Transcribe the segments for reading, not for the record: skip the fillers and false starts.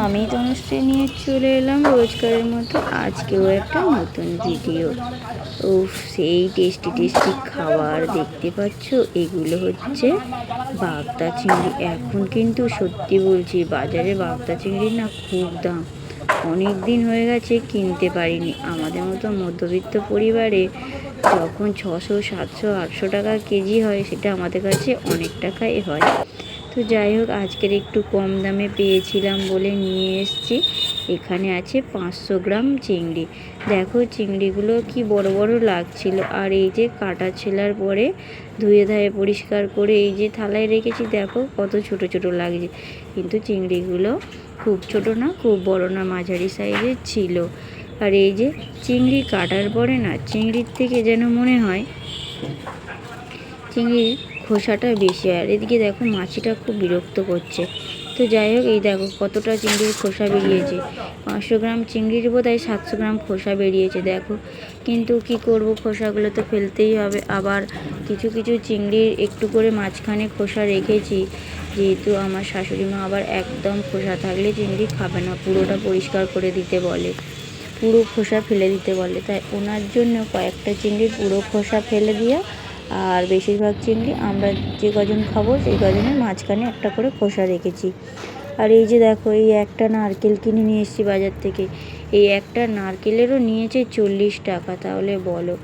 আমি তনুশ্রী নিয়ে চলে এলাম রোজকারের মতো আজকেও একটা নতুন ভিডিও। সেই টেস্টি টেস্টি খাবার দেখতে পাচ্ছ, এগুলো হচ্ছে বাগদা চিংড়ি। এখন কিন্তু সত্যি বলছি, বাজারে বাগদা চিংড়ি না খুব দাম। অনেক দিন হয়ে গেছে কিনতে পারিনি। আমাদের মতো মধ্যবিত্ত পরিবারে যখন 600, 700, 800 টাকা কেজি হয়, সেটা আমাদের কাছে অনেক টাকাই হয়। তো যাই হোক, আজকের একটু কম দামে পেয়েছিলাম বলে নিয়ে এসেছি। এখানে আছে 500 গ্রাম চিংড়ি। দেখো চিংড়িগুলো কি বড় বড় লাগছিল। আর এই যে কাটা ছেলার পরে ধুয়ে ধায়ে পরিষ্কার করে এই যে থালায় রেখেছি, দেখো কত ছোট ছোট লাগছে। কিন্তু চিংড়িগুলো খুব ছোট না, খুব বড় না, মাঝারি সাইজের ছিল। আর এই যে চিংড়ি কাটার পরে না, চিংড়ির থেকে যেন মনে হয় চিংড়ির খোসাটা বেশি হয়। আর এদিকে দেখো মাছিটা খুব বিরক্ত করছে। তো যাই হোক, এই দেখো কতটা চিংড়ির খোসা বেরিয়েছে। 500 গ্রাম চিংড়ির বোধহয় 700 গ্রাম খোসা বেরিয়েছে দেখো। কিন্তু কি করব, খোসাগুলো তো ফেলতেই হবে। আবার কিছু কিছু চিংড়ির একটু করে মাঝখানে খোসা রেখেছি, যেহেতু আমার শাশুড়ি মা আবার একদম খোসা থাকলে চিংড়ি খাবে না, পুরোটা পরিষ্কার করে দিতে বলে, পুরো খোসা ফেলে দিতে বলে। তাই ওনার জন্য কয়েকটা চিংড়ির পুরো খোসা ফেলে দিয়ে, আর বেশিরভাগ চিংড়ি আমরা যে কজন খাবো সেই কজনের মাঝখানে একটা করে খোসা রেখেছি। আর এই যে দেখো, এই একটা নারকেল কিনে নিয়ে এসেছি বাজার থেকে। এই একটা নারকেলেরও নিয়েছে 40 টাকা। তাহলে বলো,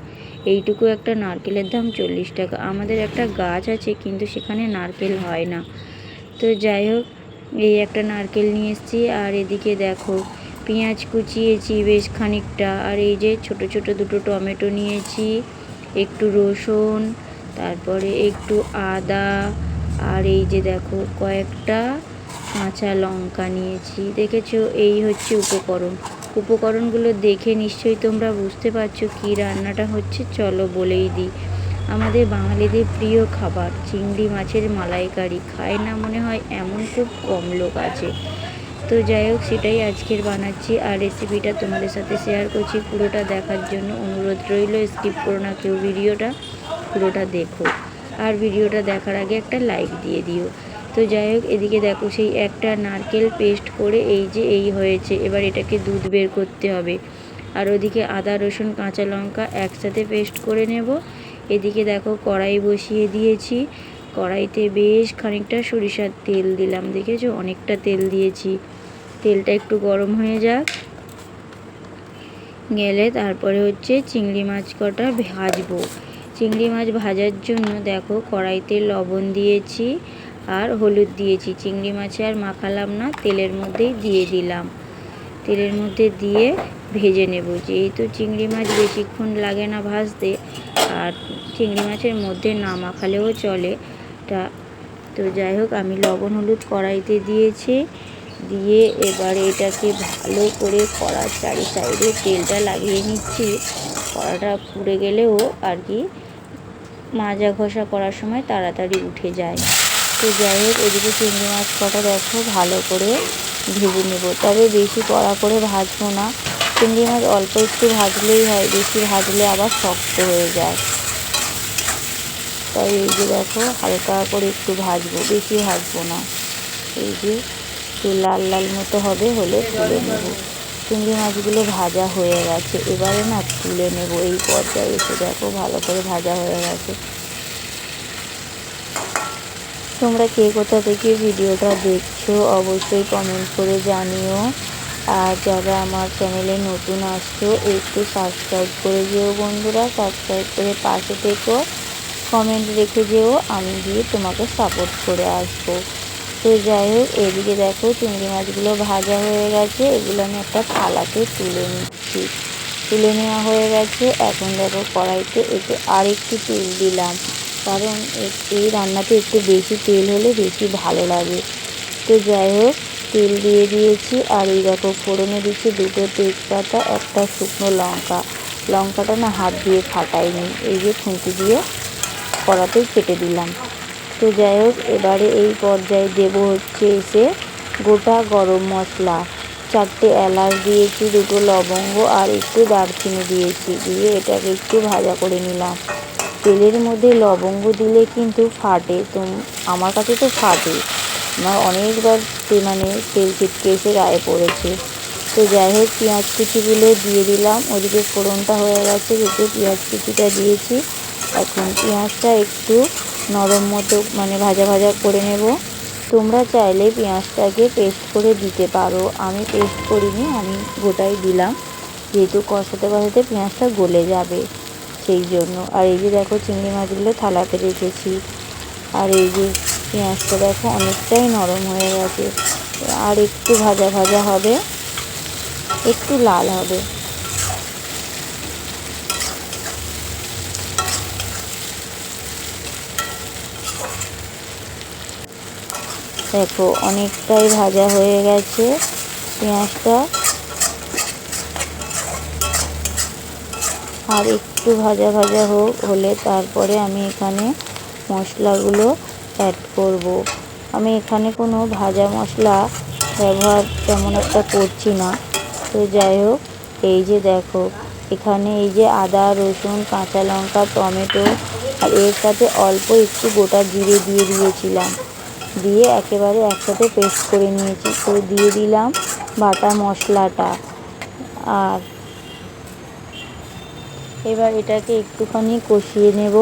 এইটুকু একটা নারকেলের দাম 40 টাকা। আমাদের একটা গাছ আছে, কিন্তু সেখানে নারকেল হয় না। তো যাই হোক, এই একটা নারকেল নিয়ে এসেছি। আর এদিকে দেখো পেঁয়াজ কুচিয়েছি বেশ খানিকটা। আর এই যে ছোট ছোট দুটো টমেটো নিয়েছি, একটু রসুন, তারপরে একটু আদা, আর এই যে দেখো কয়েকটা কাঁচা লঙ্কা নিয়েছি। দেখেছো, এই হচ্ছে উপকরণগুলো দেখে নিশ্চয়ই তোমরা বুঝতে পারছো কী রান্নাটা হচ্ছে। চলো বলেই দিই। আমাদের বাঙালিদের প্রিয় খাবার চিংড়ি মাছের মালাইকারি। খায় না মনে হয় এমন খুব কম লোক আছে। তো যাই হোক, সেটাই আজকের বানাচ্ছি। আর রেসিপিটা তোমাদের সাথে শেয়ার করছি। পুরোটা দেখার জন্য অনুরোধ রইল, স্কিপ করো না কেউ, ভিডিওটা পুরোটা দেখো। আর ভিডিওটা দেখার আগে একটা লাইক দিয়ে দিও। তো যাই হোক, এদিকে দেখো সেই একটা নারকেল পেস্ট করে এই হয়েছে। এবার এটাকে দুধ বের করতে হবে। আর ওদিকে আদা রসুন কাঁচা লঙ্কা একসাথে পেস্ট করে নেব। এদিকে দেখো কড়াই বসিয়ে দিয়েছি। কড়াইতে বেশ খানিকটা সরিষার তেল দিলাম। দেখেছো, অনেকটা তেল দিয়েছি। তেলটা একটু গরম হয়ে যাক, গেলে তারপরে হচ্ছে চিংড়ি মাছ কটা ভাজবো। চিংড়ি মাছ ভাজার জন্য দেখো কড়াইতে লবণ দিয়েছি আর হলুদ দিয়েছি। চিংড়ি মাছে আর মাখালাম না, তেলের মধ্যেই দিয়ে দিলাম। তেলের মধ্যে দিয়ে ভেজে নেব। যেহেতু চিংড়ি মাছ বেশিক্ষণ লাগে না ভাজতে, আর চিংড়ি মাছের মধ্যে না মাখালেও চলে। তো যাই হোক, আমি লবণ হলুদ কড়াইতে দিয়েছি। দিয়ে এবারে এটাকে ভালো করে কড়ার চারি সাইডে তেলটা লাগিয়ে নিচ্ছি। কড়াটা পুড়ে গেলেও আর কি মাজা ঘষা করার সময় তাড়াতাড়ি উঠে যায়। তো যাই হোক, এদিকে চিংড়ি মাছ কটা দেখো ভালো করে ভেজে নেব। তবে বেশি কড়া করে ভাজবো না। চিংড়ি মাছ অল্প একটু ভাজলেই হয়, বেশি ভাজলে আবার শক্ত হয়ে যায়। তাই এই যে দেখো হালকা করে একটু ভাজবো, বেশি ভাজবো না। এই যে একটু লাল লাল মতো হবে, হলে তুলে নেব। চিংড়ি মাছগুলো ভাজা হয়ে গেছে, এবারে না তুলে নেব। এই পর্যায়ে এসে দেখো ভালো করে ভাজা হয়ে গেছে। তোমরা কে কোথা থেকে ভিডিওটা দেখছো অবশ্যই কমেন্ট করে জানিও। আর যারা আমার চ্যানেলে নতুন আসছো একটু সাবস্ক্রাইব করে যেও বন্ধুরা, সাবস্ক্রাইব করে পাশে থেকো, কমেন্ট রেখে যেও, আমি গিয়ে তোমাকে সাপোর্ট করে আসবো। তো যাই হোক, এদিকে দেখো চিংড়ি মাছগুলো ভাজা হয়ে গেছে। এগুলো আমি একটা থালাতে তুলে নিচ্ছি। তুলে নেওয়া হয়ে গেছে। এখন দেখো কড়াইতে একটু আর একটু তেল দিলাম, কারণ এই রান্নাতে একটু বেশি তেল হলে বেশি ভালো লাগে। তো যাই হোক, তেল দিয়ে দিয়েছি। আর এই দেখো ফোড়নে দিচ্ছি দুটো তেজপাতা, একটা শুকনো লঙ্কা। লঙ্কাটা না হাত দিয়ে ফাটাইনি, এই যে খুন্তি দিয়ে কড়াতেই কেটে দিলাম। তো যাই হোক, এবারে এই পর্যায়ে দেব হচ্ছে এসে গোটা গরম মশলা, 4টে এলাচ দিয়েছি, দুটো লবঙ্গ আর একটু দারচিনি দিয়েছি। দিয়ে এটাকে একটু ভাজা করে নিলাম। তেলের মধ্যে লবঙ্গ দিলে কিন্তু ফাটে, তো আমার কাছে তো ফাটে, আমার অনেকবার মানে তেল ছিটকে এসে গায়ে পড়েছে। তো যাই হোক, পেঁয়াজ কুচিগুলো দিয়ে দিলাম। ওদিকে ফোড়নটা হয়ে গেছে, এতে পেঁয়াজ কুচিটা দিয়েছি। এখন পেঁয়াজটা একটু নরম মতো মানে ভাজা ভাজা করে নেব। তোমরা চাইলে পেঁয়াজটাকে পেস্ট করে দিতে পারো, আমি পেস্ট করিনি, আমি গোটাই দিলাম, যেহেতু কষাতে কষাতে পেঁয়াজটা গলে যাবে সেই জন্য। আর এই যে দেখো চিংড়ি মাছগুলো থালাতে রেখেছি। আর এই যে পেঁয়াজটা দেখো অনেকটাই নরম হয়ে গেছে, আর একটু ভাজা ভাজা হবে, একটু লাল হবে। দেখো অনেকটাই ভাজা হয়ে গেছে পেঁয়াজটা, আর একটু ভাজা ভাজা হলে তারপরে আমি এখানে মশলাগুলো অ্যাড করব। আমি এখানে কোনো ভাজা মশলা ব্যবহার তেমন একটা করছি না। তো যাই হোক, এই যে দেখো এখানে এই যে আদা রসুন কাঁচা লঙ্কা টমেটো আর এর সাথে অল্প একটু গোটা জিরে দিয়ে দিয়েছিলাম, দিয়ে একেবারে একসাথে পেস্ট করে নিয়েছি। তো দিয়ে দিলাম বাটা মশলাটা। আর এবার এটাকে একটুখানি কষিয়ে নেব।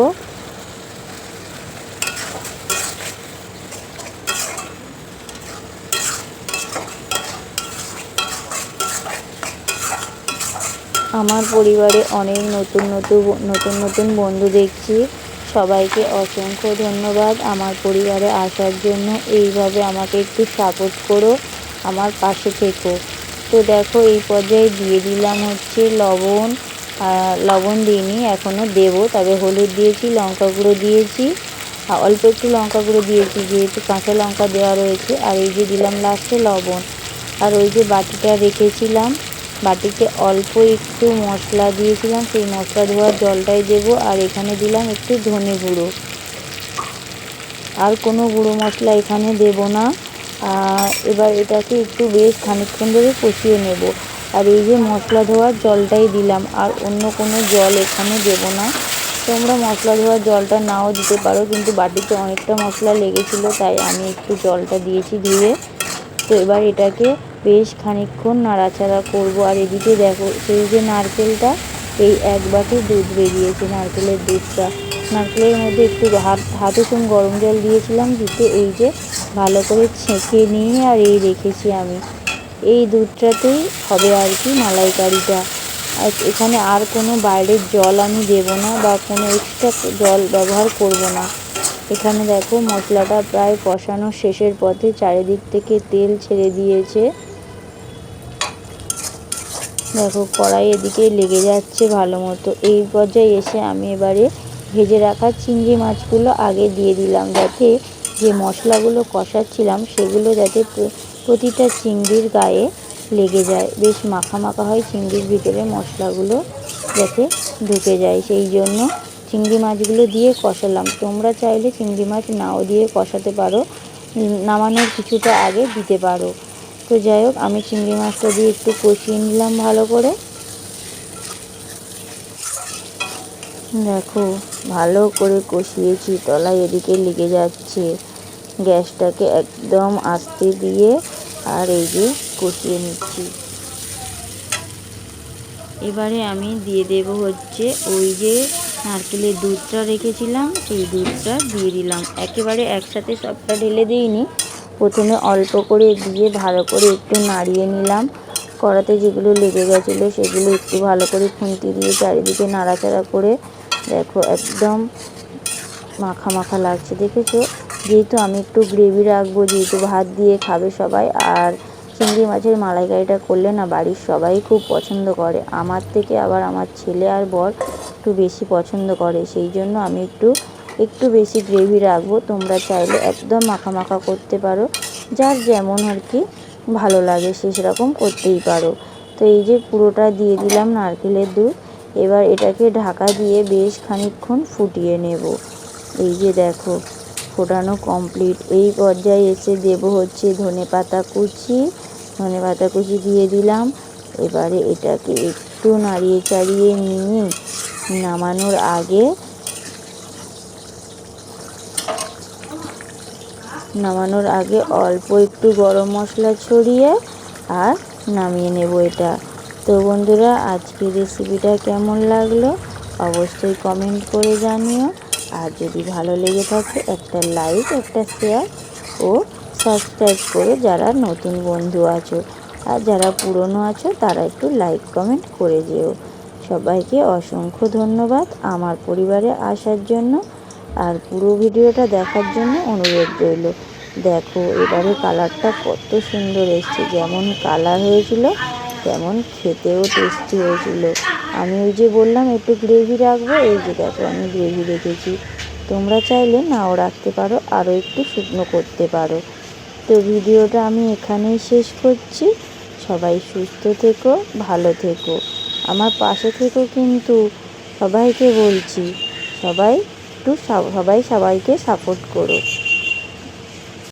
আমার পরিবারে অনেক নতুন নতুন বন্ধু দেখছি, সবাইকে অসংখ্য ধন্যবাদ আমার পরিবারে আসার জন্য। এইভাবে আমাকে একটু সাপোর্ট করো, আমার পাশে থেকো। তো দেখো এই পর্যায়ে দিয়ে দিলাম হচ্ছে লবণ। লবণ দিইনি, এখনও দেবো, তবে হলুদ দিয়েছি, লঙ্কা গুঁড়ো দিয়েছি, অল্প একটু লঙ্কা গুঁড়ো দিয়েছি যেহেতু কাঁচা লঙ্কা দেওয়া রয়েছে। আর এই যে দিলাম লাস্টে লবণ। আর ওই যে বাটিটা রেখেছিলাম, বাটিতে অল্প একটু মশলা দিয়েছিলাম, সেই মশলা ধোয়ার জলটাই দেবো। আর এখানে দিলাম একটু ধনে গুঁড়ো, আর কোনো গুঁড়ো মশলা এখানে দেব না। এবার এটাকে একটু বেশ খানিকক্ষণ ধরে কষিয়ে নেব। আর এই যে মশলা ধোয়ার জলটাই দিলাম, আর অন্য কোনো জল এখানে দেব না। তোমরা মশলা ধোয়ার জলটা নাও দিতে পারো, কিন্তু বাটিতে অনেকটা মশলা লেগেছিলো তাই আমি একটু জলটা দিয়েছি ধুয়ে। তো এবার এটাকে বেশ খানিকক্ষণ নাড়াচাড়া করব। আর এদিকে দেখো সেই যে নারকেলটা, এই এক বাটি দুধ বেরিয়েছে, নারকেলের দুধটা। নারকেলের মধ্যে একটু হাত উষুম গরম জল দিয়েছিলাম, দিতে এই যে ভালো করে ছেঁকে নিয়ে আর এই রেখেছি আমি। এই দুধটাতেই হবে আর কি মালাইকারিটা। আর এখানে আর কোনো বাইরের জল আমি দেব না, বা কোনো এক্সট্রা জল ব্যবহার করব না। এখানে দেখো মশলাটা প্রায় কষানোর শেষের পথে, চারিদিক থেকে তেল ছেড়ে দিয়েছে। দেখো কড়াই এদিকে লেগে যাচ্ছে ভালো মতো। এই পর্যায়ে এসে আমি এবারে ভেজে রাখা চিংড়ি মাছগুলো আগে দিয়ে দিলাম, যাতে যে মশলাগুলো কষাচ্ছিলাম সেগুলো যাতে প্রতিটা চিংড়ির গায়ে লেগে যায়, বেশ মাখা মাখা হয় চিংড়ির ভিতরে মশলাগুলো যাতে ঢুকে যায়, সেই জন্য চিংড়ি মাছগুলো দিয়ে কষালাম। তোমরা চাইলে চিংড়ি মাছ নাও দিয়ে কষাতে পারো, নামানোর কিছুটা আগে দিতে পারো। তো যাই হোক, আমি চিংড়ি মাছটা দিয়ে একটু কষিয়ে নিলাম ভালো করে। দেখো ভালো করে কষিয়েছি, তলায় এদিকে লেগে যাচ্ছে। গ্যাসটাকে একদম আস্তে দিয়ে আর এই যে কষিয়ে নিচ্ছি। এবারে আমি দিয়ে দেব হচ্ছে ওই যে নারকেলের দুধটা রেখেছিলাম, সেই দুধটা দিয়ে দিলাম। একেবারে একসাথে সবটা ঢেলে দিইনি, প্রথমে অল্প করে দিয়ে ভালো করে একটু নাড়িয়ে নিলাম। কড়াতে যেগুলো লেগে গেছিলো সেগুলো একটু ভালো করে খুন্তি দিয়ে চারিদিকে নাড়াচাড়া করে দেখো একদম মাখা মাখা লাগছে, দেখেছো? যেহেতু আমি একটু গ্রেভি রাখবো, যেহেতু ভাত দিয়ে খাবে সবাই, আর চিংড়ি মাছের মালাইকারিটা করলে না বাড়ির সবাই খুব পছন্দ করে, আমার থেকে আবার আমার ছেলে আর বর একটু বেশি পছন্দ করে, সেই জন্য আমি একটু বেশি গ্রেভি রাখবো। তোমরা চাইলে একদম মাখা মাখা করতে পারো, যার যেমন আর কি ভালো লাগে সে সেরকম করতেই পারো। তো এই যে পুরোটা দিয়ে দিলাম নারকেলের দুধ। এবার এটাকে ঢাকা দিয়ে বেশ খানিকক্ষণ ফুটিয়ে নেব। এই যে দেখো ফোটানো কমপ্লিট। এই পর্যায়ে এসে দেব হচ্ছে ধনেপাতা কুচি দিয়ে দিলাম। এবারে এটাকে একটু নাড়িয়ে চাড়িয়ে নিয়ে নামানোর আগে অল্প একটু গরম মশলা ছড়িয়ে আর নামিয়ে নেব এটা। তো বন্ধুরা, আজকের রেসিপিটা কেমন লাগলো অবশ্যই কমেন্ট করে জানিও। আর যদি ভালো লেগে থাকে একটা লাইক, একটা শেয়ার ও সাবস্ক্রাইব করে যারা নতুন বন্ধু আছো আর যারা পুরনো আছো তারা একটু লাইক কমেন্ট করে যেও। সবাইকে অসংখ্য ধন্যবাদ আমার পরিবারে আসার জন্য আর পুরো ভিডিওটা দেখার জন্য অনুরোধ রইল। দেখো এবারে কালারটা কত সুন্দর এসছে, যেমন কালার হয়েছিল তেমন খেতেও টেস্টি হয়েছিল। আমি ওই যে বললাম একটু গ্রেভি রাখবো, এই যে দেখো আমি গ্রেভি রেখেছি। তোমরা চাইলে নাও রাখতে পারো, আরও একটু শুকনো করতে পারো। তো ভিডিওটা আমি এখানেই শেষ করছি। সবাই সুস্থ থেকো, ভালো থেকো, আমার পাশে থেকো কিন্তু। সবাইকে বলছি সবাই একটু সবাইকে সাপোর্ট করো।